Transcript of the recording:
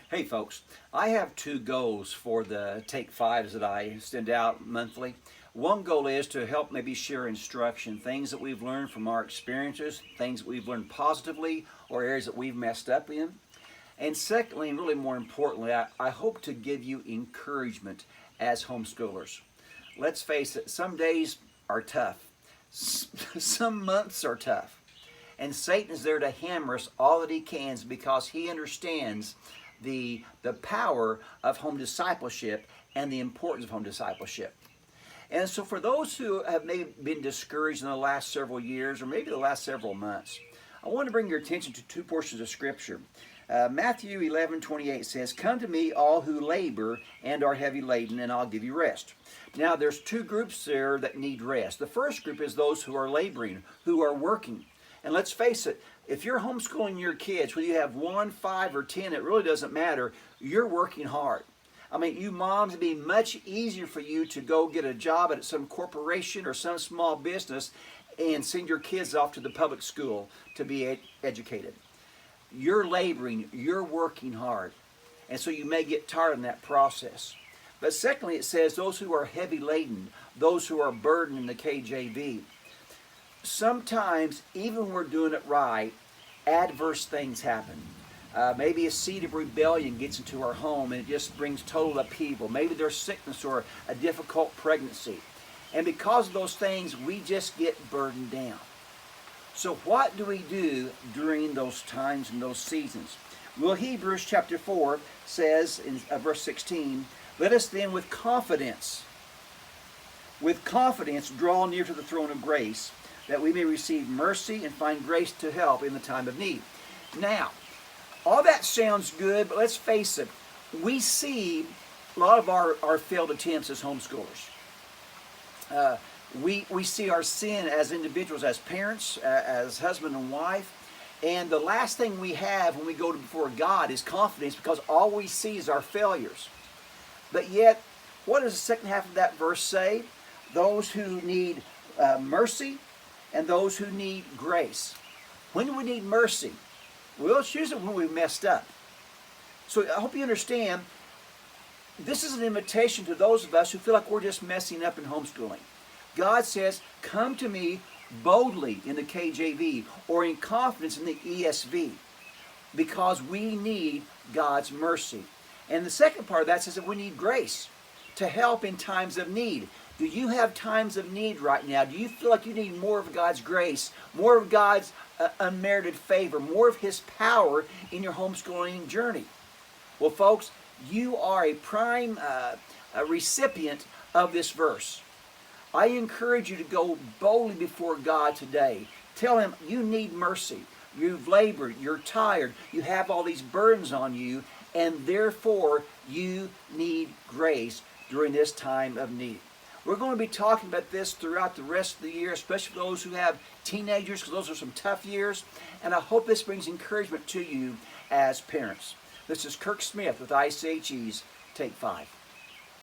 Hey folks, I have two goals for the Take Fives that I send out monthly. One goal is to help maybe share instruction, things that we've learned from our experiences, things that we've learned positively, or areas that we've messed up in. And secondly, and really more importantly, I hope to give you encouragement as homeschoolers. Let's face it, some days are tough, some months are tough. And Satan is there to hammer us all that he can because he understands the power of home discipleship and the importance of home discipleship. And so for those who have maybe been discouraged in the last several years or maybe the last several months, I want to bring your attention to two portions of Scripture. Matthew 11:28 says, "Come to me, all who labor and are heavy laden, and I'll give you rest." Now, there's two groups there that need rest. The first group is those who are laboring, who are working. And let's face it, if you're homeschooling your kids, whether you have 1, 5, or 10, it really doesn't matter. You're working hard. I mean, you moms, it'd be much easier for you to go get a job at some corporation or some small business and send your kids off to the public school to be educated. You're laboring, you're working hard. And so you may get tired in that process. But secondly, it says those who are heavy laden, those who are burdened in the KJV. Sometimes, even when we're doing it right, adverse things happen. Maybe a seed of rebellion gets into our home and it just brings total upheaval. Maybe there's sickness or a difficult pregnancy. And because of those things, we just get burdened down. So what do we do during those times and those seasons? Well, Hebrews chapter 4 says in verse 16, "Let us then with confidence draw near to the throne of grace, that we may receive mercy and find grace to help in the time of need." Now, all that sounds good, but let's face it, we see a lot of our failed attempts as homeschoolers. We see our sin as individuals, as parents, as husband and wife, and the last thing we have when we go before God is confidence, because all we see is our failures. But yet, what does the second half of that verse say? Those who need mercy and those who need grace. When do we need mercy? Well, it's usually when we messed up. So I hope you understand, this is an invitation to those of us who feel like we're just messing up in homeschooling. God says, "Come to me boldly" in the KJV, or in confidence in the ESV, because we need God's mercy. And the second part of that says that we need grace to help in times of need. Do you have times of need right now? Do you feel like you need more of God's grace, more of God's unmerited favor, more of His power in your homeschooling journey? Well, folks, you are a prime recipient of this verse. I encourage you to go boldly before God today. Tell Him you need mercy. You've labored, you're tired, you have all these burdens on you, and therefore you need grace during this time of need. We're going to be talking about this throughout the rest of the year, especially for those who have teenagers, because those are some tough years. And I hope this brings encouragement to you as parents. This is Kirk Smith with ICHE's Take 5.